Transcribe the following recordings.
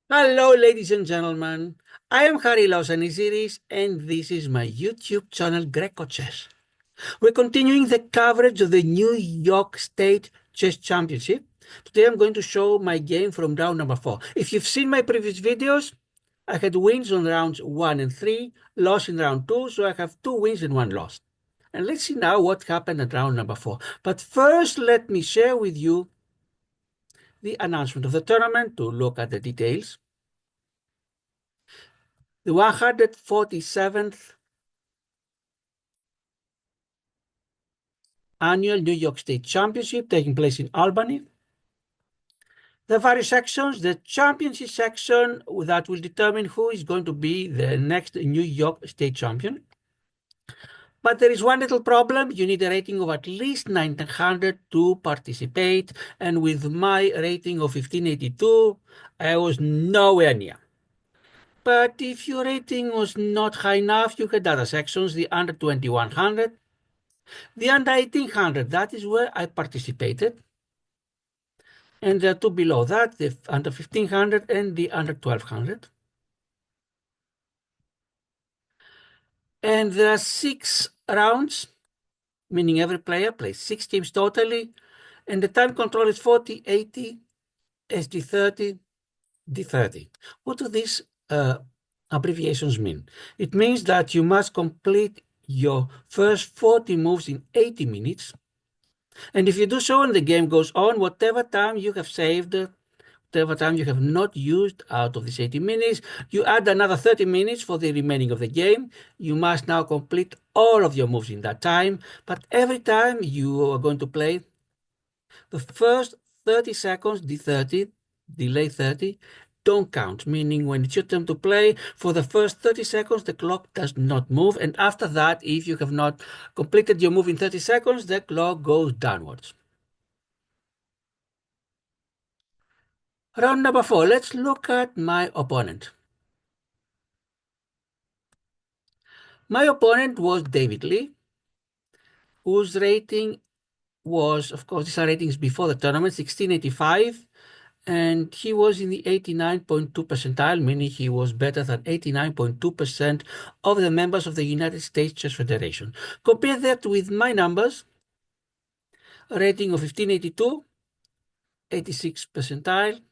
Hello, ladies and gentlemen. I am Harry Lausanisiris, and this is my YouTube channel, grecochess. We're continuing the coverage of the New York State Chess Championship. Today I'm going to show my game from round number 4. If you've seen my previous videos, I had wins on rounds 1 and 3, loss in round 2, so I have 2 wins and 1 loss. And let's see now what happened at round number 4. But first, let me share with you the announcement of the tournament to look at the details. The 147th Annual New York State Championship taking place in Albany. The various sections, the championship section that will determine who is going to be the next New York State champion. But there is one little problem. You need a rating of at least 900 to participate. And with my rating of 1582, I was nowhere near. But if your rating was not high enough, you had other sections, the under 2100, the under 1800, that is where I participated. And there are two below that, the under 1500 and the under 1200. And there are 6 rounds, meaning every player plays 6 teams totally. And the time control is 40, 80, SD30, D30. What do these abbreviations mean? It means that you must complete your first 40 moves in 80 minutes. And if you do so and the game goes on, whatever time you have saved, whatever time you have not used out of these 80 minutes, you add another 30 minutes for the remaining of the game. You must now complete all of your moves in that time. But every time you are going to play, the first 30 seconds, D30, delay 30, don't count, meaning when it's your turn to play, for the first 30 seconds, the clock does not move. And after that, if you have not completed your move in 30 seconds, the clock goes downwards. Round number 4, let's look at my opponent. My opponent was David Lee, whose rating was, of course, these are ratings before the tournament, 1685, and he was in the 89.2 percentile, meaning he was better than 89.2% of the members of the United States Chess Federation. Compare that with my numbers, a rating of 1582, 86 percentile,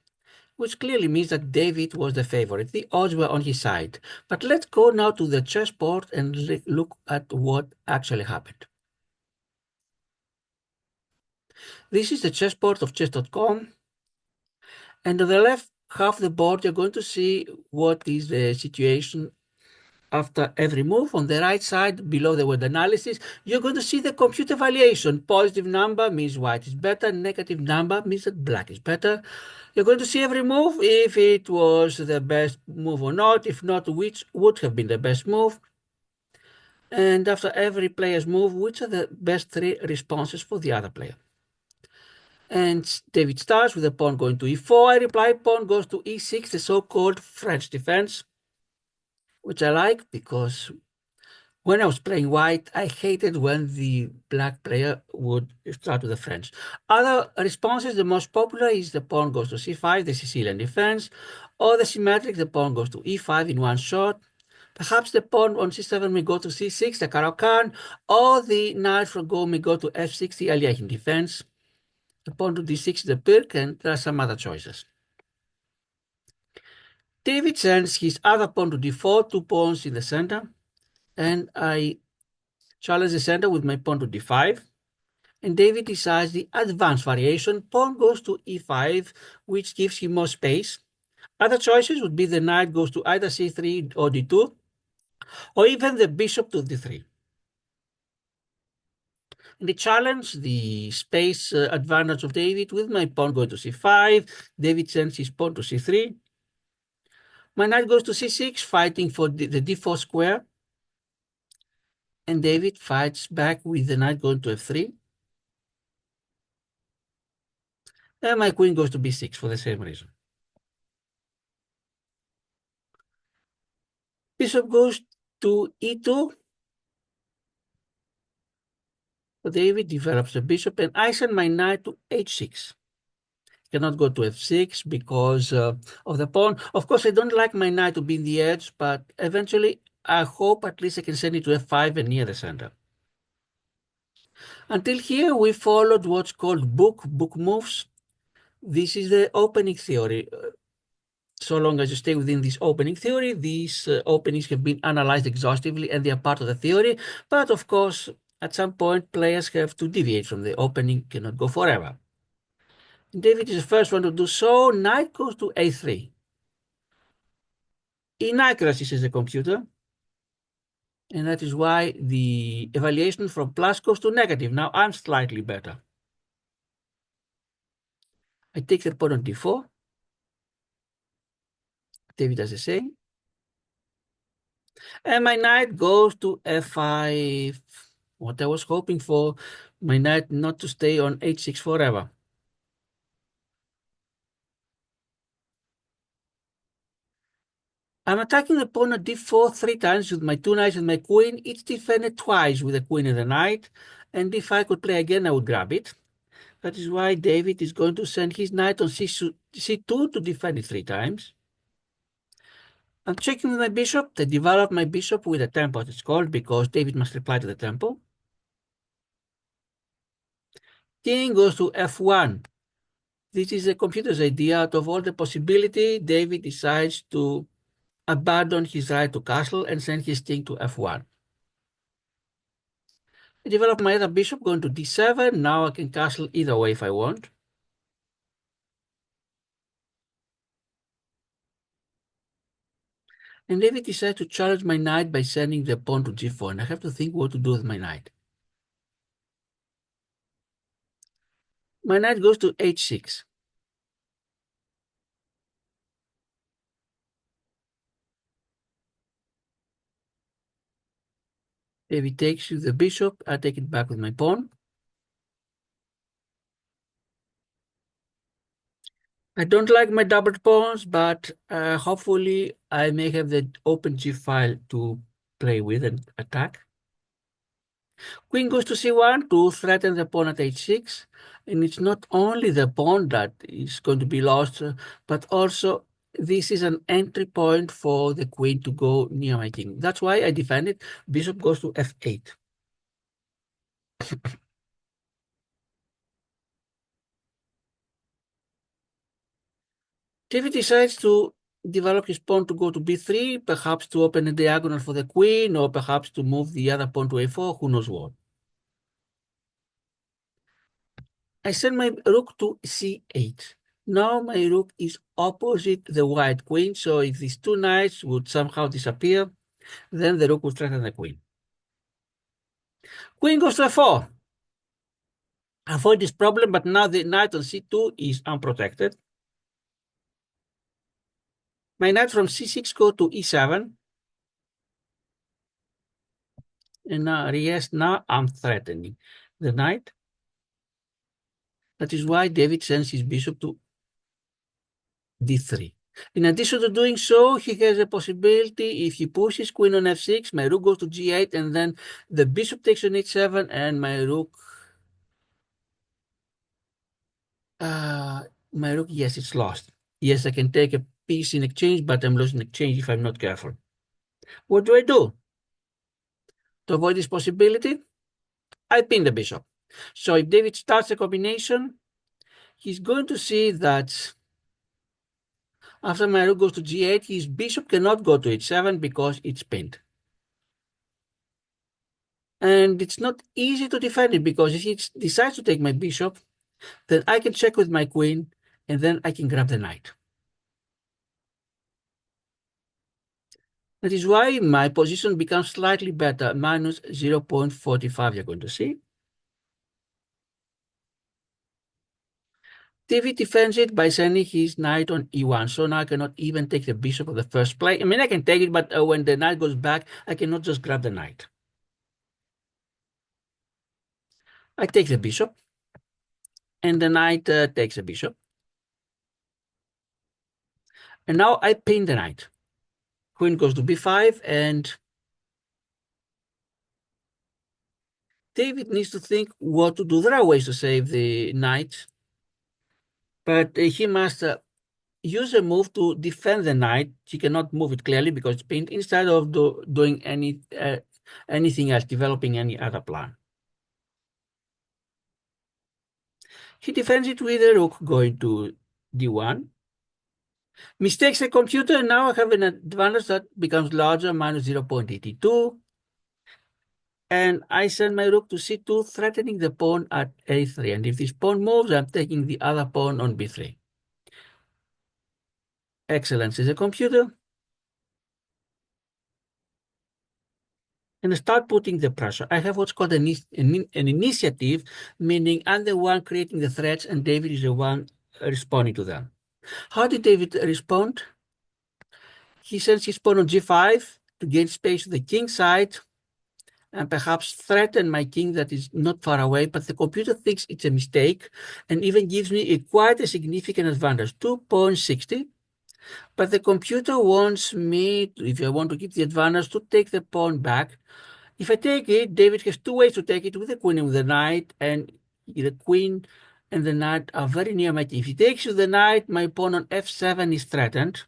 which clearly means that David was the favorite. The odds were on his side. But let's go now to the chessboard and look at what actually happened. This is the chessboard of chess.com. And on the left half of the board, you're going to see what is the situation after every move. On the right side, below the word analysis, you're going to see the computer valuation. Positive number means white is better. Negative number means that black is better. You're going to see every move, if it was the best move or not. If not, which would have been the best move. And after every player's move, which are the best 3 responses for the other player. And David starts with the pawn going to e4. I reply, pawn goes to e6, the so-called French defense, which I like because when I was playing white, I hated when the black player would start with the French. Other responses, the most popular is the pawn goes to c5, the Sicilian defense, or the symmetric, the pawn goes to e5 in one shot. Perhaps the pawn on c7 may go to c6, the Caro-Kann, or the knight from go may go to f6, the Alekhine defense. The pawn to d6, the Pirc, and there are some other choices. David sends his other pawn to d4, 2 pawns in the center, and I challenge the center with my pawn to d5. And David decides the advanced variation, pawn goes to e5, which gives him more space. Other choices would be the knight goes to either c3 or d2, or even the bishop to d3. And they challenge the space advantage of David with my pawn going to c5. David sends his pawn to c3. My knight goes to c6, fighting for the d4 square. And David fights back with the knight going to f3. And my queen goes to b6 for the same reason. Bishop goes to e2. So David develops the bishop, and I send my knight to h6. cannot go to f6 because of the pawn. Of course, I don't like my knight to be in the edge, but eventually I hope at least I can send it to f5 and near the center. Until here, we followed what's called book moves. This is the opening theory. So long as you stay within this opening theory, these openings have been analyzed exhaustively and they are part of the theory. But of course, at some point, players have to deviate from the opening, cannot go forever. David is the first one to do so. Knight goes to a3. Inaccuracy, says the computer. And that is why the evaluation from plus goes to negative. Now I'm slightly better. I take the pawn on d4. David does the same. And my knight goes to f5. What I was hoping for, my knight not to stay on h6 forever. I'm attacking the pawn at d4 3 times with my two knights and my queen. It's defended twice with the queen and the knight. And if I could play again, I would grab it. That is why David is going to send his knight on c2 to defend it 3 times. I'm checking with my bishop. I develop my bishop with a tempo, it's called, because David must reply to the tempo. King goes to f1. This is the computer's idea. Out of all the possibility, David decides to abandon his right to castle and send his king to f1. I develop my other bishop going to d7. Now I can castle either way if I want. And David decides to challenge my knight by sending the pawn to g4, and I have to think what to do with my knight. My knight goes to h6. David takes the bishop. I take it back with my pawn. I don't like my doubled pawns, but hopefully I may have the open g file to play with and attack. Queen goes to c1 to threaten the pawn at h6. And it's not only the pawn that is going to be lost, but also this is an entry point for the queen to go near my king. That's why I defend it. Bishop goes to f8. David decides to develop his pawn to go to b3, perhaps to open a diagonal for the queen, or perhaps to move the other pawn to a4, who knows what. I send my rook to c8. Now my rook is opposite the white queen, so if these two knights would somehow disappear, then the rook would threaten the queen. Queen goes to f4. Avoid this problem, but now the knight on c2 is unprotected. My knight from c6 go to e7. And now, yes, now I'm threatening the knight. That is why David sends his bishop to d3. In addition to doing so, he has a possibility, if he pushes queen on f6, my rook goes to g8, and then the bishop takes on h7, and my rook, yes, it's lost. Yes, I can take a piece in exchange, but I'm losing exchange if I'm not careful. What do I do? To avoid this possibility, I pin the bishop. So if David starts a combination, he's going to see that after my rook goes to g8, his bishop cannot go to h7 because it's pinned. And it's not easy to defend it because if he decides to take my bishop, then I can check with my queen, and then I can grab the knight. That is why my position becomes slightly better, minus 0.45, you're going to see. David defends it by sending his knight on e1. So now I cannot even take the bishop of the first play. I mean, I can take it, but when the knight goes back, I cannot just grab the knight. I take the bishop, and the knight takes the bishop. And now I pin the knight. Queen goes to b5, and David needs to think what to do. There are ways to save the knight. But he must use a move to defend the knight. He cannot move it clearly because it's pinned instead of doing anything else, developing any other plan. He defends it with a rook going to d1. Mistakes the computer, and now I have an advantage that becomes larger, minus 0.82. And I send my rook to c2, threatening the pawn at a3. And if this pawn moves, I'm taking the other pawn on b3. Excellent, says the computer. And I start putting the pressure. I have what's called an initiative, meaning I'm the one creating the threats and David is the one responding to them. How did David respond? He sends his pawn on g5 to gain space to the king side and perhaps threaten my king that is not far away, but the computer thinks it's a mistake and even gives me quite a significant advantage, 2.60. But the computer wants me, if I want to keep the advantage, to take the pawn back. If I take it, David has two ways to take it, with the queen and with the knight, and the queen and the knight are very near my king. If he takes with the knight, my pawn on f7 is threatened.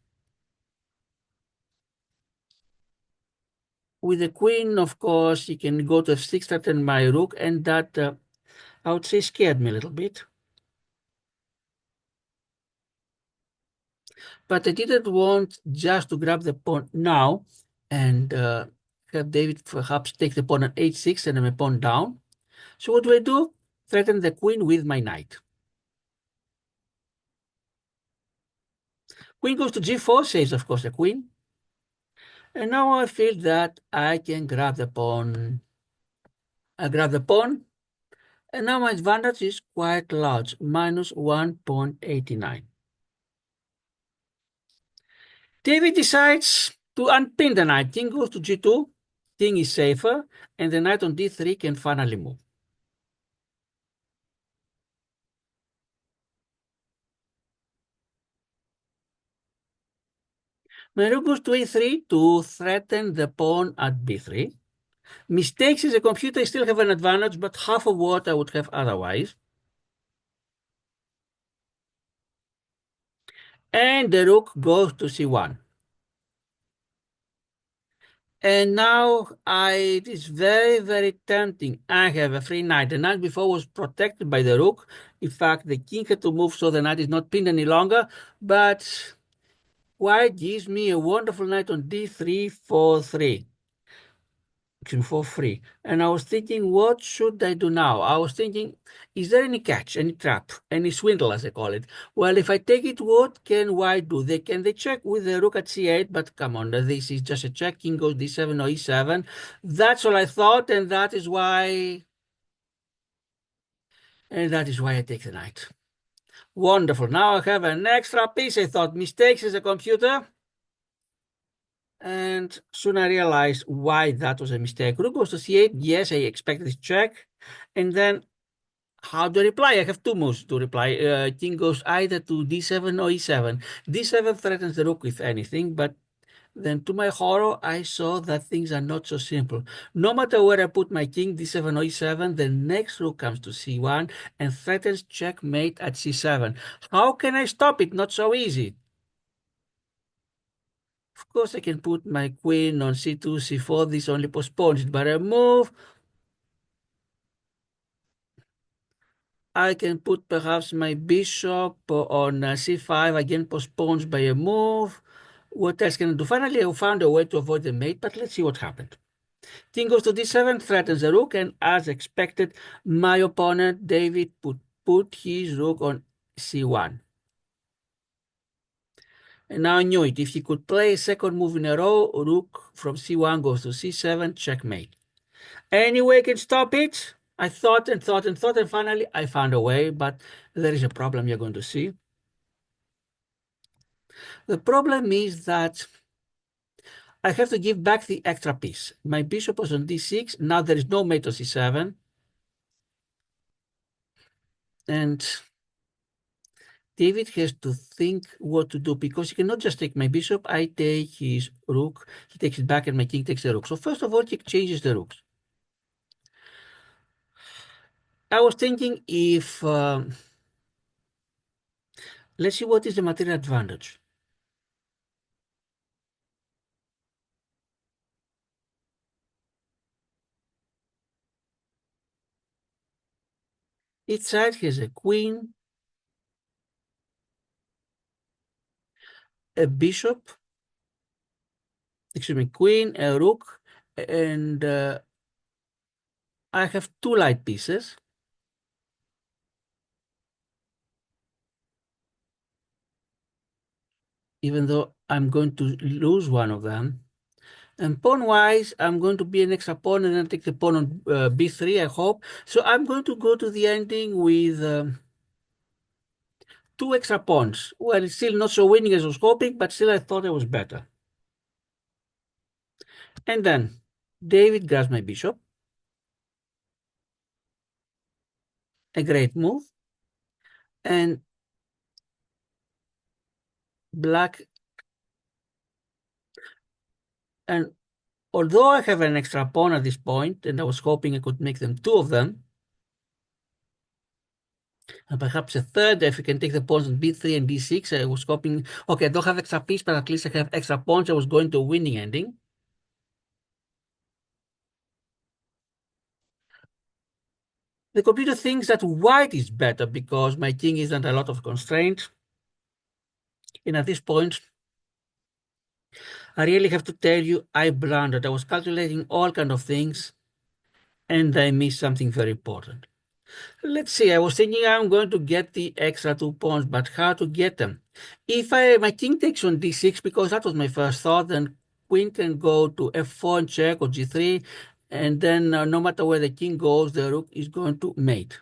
With the queen, of course, he can go to f6, threaten my rook, and that, I would say, scared me a little bit. But I didn't want just to grab the pawn now and have David perhaps take the pawn on h6 and my pawn down. So what do? Threaten the queen with my knight. Queen goes to g4, saves, of course, the queen. And now I feel that I can grab the pawn. I grab the pawn, and now my advantage is quite large, minus 1.89. David decides to unpin the knight. King goes to g2, king is safer, and the knight on d3 can finally move. My rook goes to a3 to threaten the pawn at b3. Mistakes as a computer, I still have an advantage, but half of what I would have otherwise. And the rook goes to c1. And now it is very, very tempting. I have a free knight. The knight before was protected by the rook. In fact, the king had to move so the knight is not pinned any longer. But white gives me a wonderful knight on d3 for 3. For free. And I was thinking, what should I do now? I was thinking, is there any catch, any trap, any swindle, as I call it? Well, if I take it, what can white do? They check with the rook at c8, but come on, this is just a check. King goes d7 or e7. That's all I thought, and that is why I take the knight. Wonderful. Now I have an extra piece. I thought mistakes as a computer. And soon I realized why that was a mistake. Rook goes to c8. Yes, I expected this check. And then how do I reply? I have two moves to reply. King goes either to d7 or e7. d7 threatens the rook if anything, but then to my horror, I saw that things are not so simple. No matter where I put my king, d7 or e7, the next rook comes to c1 and threatens checkmate at c7. How can I stop it? Not so easy. Of course, I can put my queen on c2, c4. This only postpones it, but I move. I can put perhaps my bishop on c5, again postpones by a move. What else can I do? Finally, I found a way to avoid the mate, but let's see what happened. King goes to d7, threatens the rook, and as expected, my opponent, David, put his rook on c1. And now I knew it. If he could play a second move in a row, rook from c1 goes to c7, checkmate. Any way I can stop it? I thought and thought and thought, and finally I found a way, but there is a problem you're going to see. The problem is that I have to give back the extra piece. My bishop was on d6. Now there is no mate on c7. And David has to think what to do because he cannot just take my bishop. I take his rook. He takes it back and my king takes the rook. So first of all, he changes the rooks. I was thinking if Let's see what is the material advantage. Each side has a queen, a bishop, excuse me, queen, a rook, and I have two light pieces. Even though I'm going to lose one of them. And pawn-wise, I'm going to be an extra pawn and then take the pawn on b3, I hope. So I'm going to go to the ending with two extra pawns. Well, it's still not so winning as I was hoping, but still I thought I was better. And then David grabs my bishop. A great move. And black, and although I have an extra pawn at this point, and I was hoping I could make them two of them, and perhaps a third, if we can take the pawns on b3 and d6, I was hoping, okay, I don't have extra piece, but at least I have extra pawns. I was going to a winning ending. The computer thinks that white is better because my king is under a lot of constraint. And at this point, I really have to tell you, I blundered. I was calculating all kind of things, and I missed something very important. Let's see, I was thinking I'm going to get the extra two pawns, but how to get them? If my king takes on d6, because that was my first thought, then queen can go to f4 and check, or g3, and then no matter where the king goes, the rook is going to mate.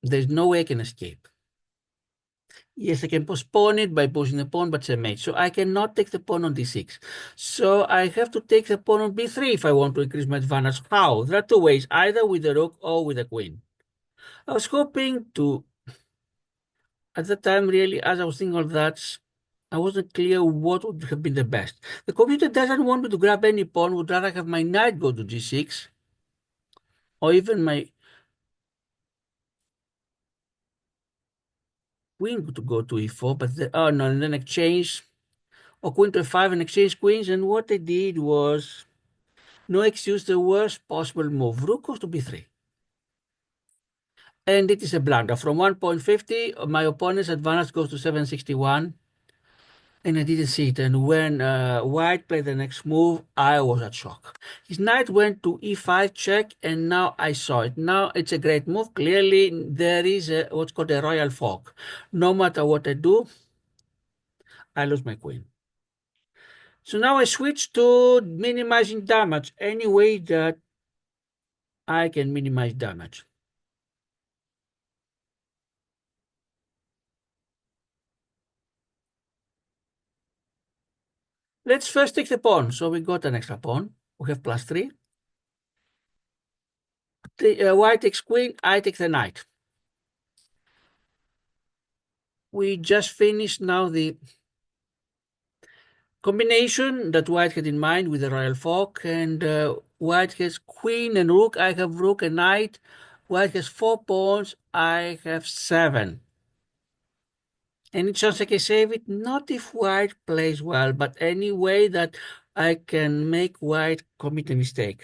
There's no way I can escape. Yes, I can postpone it by pushing the pawn, but it's a mate. So I cannot take the pawn on d6. So I have to take the pawn on b3 if I want to increase my advantage. How? There are two ways, either with the rook or with the queen. I was hoping to, at the time, really, as I was thinking all that, I wasn't clear what would have been the best. The computer doesn't want me to grab any pawn, would rather have my knight go to g6, or even my queen to go to e4, but oh no, and then exchange, or queen to f5 and exchange queens, and what they did was no excuse, the worst possible move. Rook goes to b3. And it is a blunder. From 1.50, my opponent's advantage goes to 761. And I didn't see it. And when white played the next move, I was at shock. His knight went to e5 check, and now I saw it. Now it's a great move. Clearly, there is what's called a royal fork. No matter what I do, I lose my queen. So now I switch to minimizing damage any way that I can minimize damage. Let's first take the pawn. So we got an extra pawn. We have +3. White takes queen, I take the knight. We just finished now the combination that white had in mind with the royal fork, and white has queen and rook. I have rook and knight. White has 4 pawns. I have 7. Any chance I can save it? Not if white plays well, but any way that I can make white commit a mistake.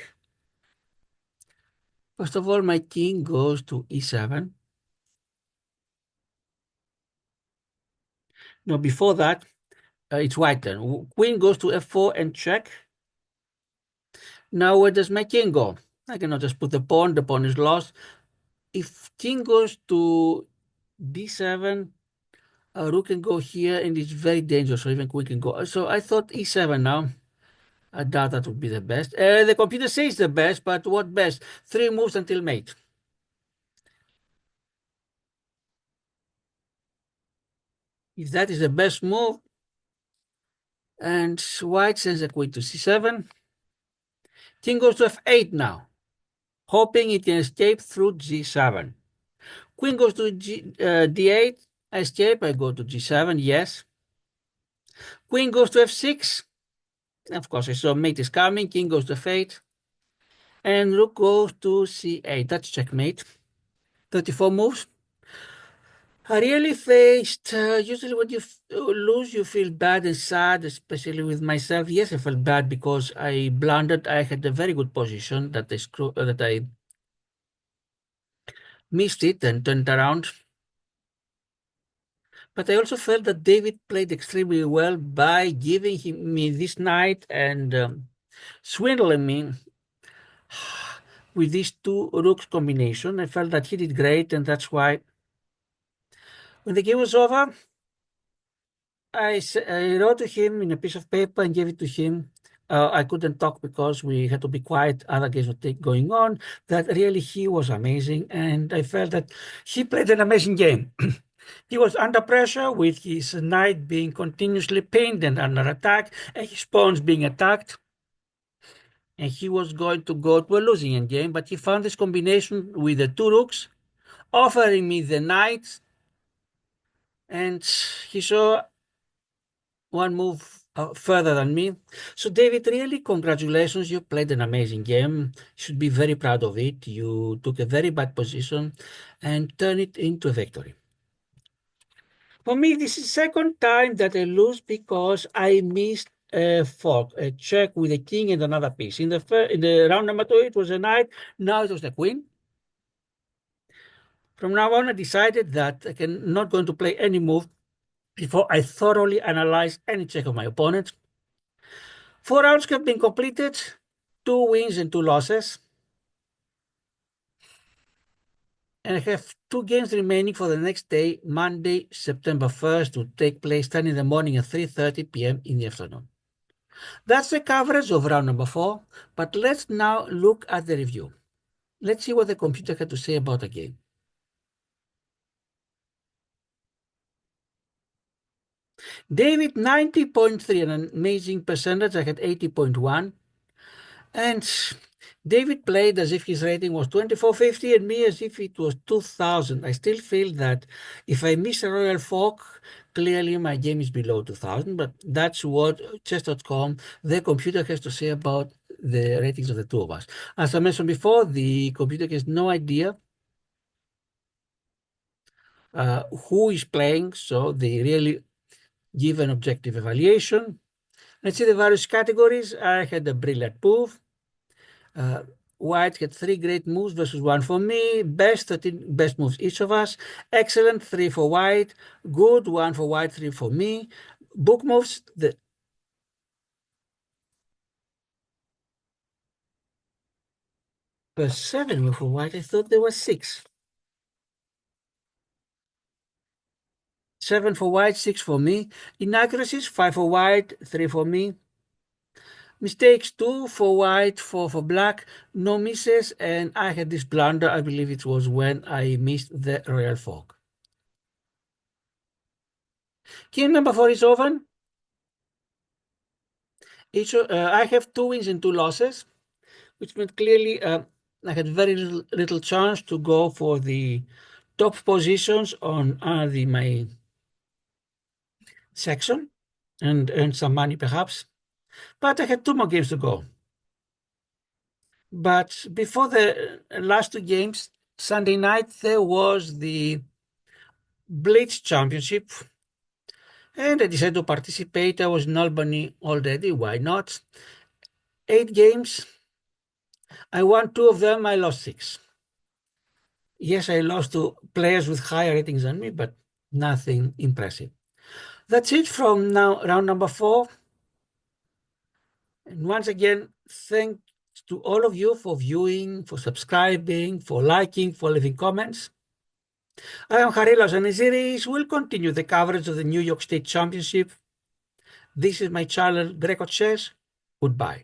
First of all, my king goes to e7. No, before that, it's white turn. Queen goes to f4 and check. Now where does my king go? I cannot just put the pawn is lost. If king goes to d7, rook can go here, and it's very dangerous, so even queen can go. So I thought e7 now. I doubt that would be the best. The computer says the best, but what best? 3 moves until mate. If that is the best move, and white sends a queen to c7, king goes to f8 now, hoping it can escape through g7. Queen goes to d8, I escape, I go to g7, yes. Queen goes to f6, of course I saw mate is coming, king goes to f8, and rook goes to c8, that's checkmate. 34 moves. I really faced, usually when you lose, you feel bad and sad, especially with myself. Yes, I felt bad because I blundered. I had a very good position that I missed it and turned around. But I also felt that David played extremely well by giving me this knight and swindling me with these two rooks combination. I felt that he did great, and that's why when the game was over, I wrote to him in a piece of paper and gave it to him. I couldn't talk because we had to be quiet. Other games were going on. That really he was amazing, and I felt that he played an amazing game. He was under pressure with his knight being continuously pinned and under attack, and his pawns being attacked. And he was going to go to a losing endgame, but he found this combination with the two rooks, offering me the knight, and he saw one move further than me. So, David, really, congratulations. You played an amazing game. You should be very proud of it. You took a very bad position and turned it into a victory. For me, this is the second time that I lose because I missed a fork, a check with a king and another piece. In the round number two, it was a knight. Now it was the queen. From now on, I decided that I can not going to play any move before I thoroughly analyze any check of my opponent. 4 rounds have been completed, 2 wins and 2 losses. And I have 2 games remaining for the next day, Monday, September 1st, to take place 10 in the morning and 3:30 p.m. in the afternoon. That's the coverage of round number 4, but let's now look at the review. Let's see what the computer had to say about the game. David, 90.3, an amazing percentage. I had 80.1. And David played as if his rating was 2450 and me as if it was 2000. I still feel that if I miss a Royal Fork, clearly my game is below 2000, but that's what chess.com, the computer, has to say about the ratings of the two of us. As I mentioned before, the computer has no idea who is playing, so they really give an objective evaluation. Let's see the various categories. I had a brilliant move. White had 3 great moves versus 1 for me. Best 13 best moves each of us. Excellent 3 for white. Good 1 for white, 3 for me. Book moves. The 7 were for white. I thought there were 6. 7 for white, 6 for me. Inaccuracies, 5 for white, 3 for me. Mistakes, 2 for white, 4 for black. No misses, and I had this blunder. I believe it was when I missed the royal fork. Game number 4 is over. I have 2 wins and 2 losses, which meant clearly I had very little chance to go for the top positions on my section and earn some money perhaps. But I had 2 more games to go. But before the last 2 games, Sunday night, there was the Blitz Championship. And I decided to participate. I was in Albany already. Why not? 8 games. I won 2 of them. I lost 6. Yes, I lost to players with higher ratings than me, but nothing impressive. That's it from now, round number 4. And once again, thanks to all of you for viewing, for subscribing, for liking, for leaving comments. I am Harilas, and this series will continue the coverage of the New York State Championship. This is my channel, Greco Chess. Goodbye.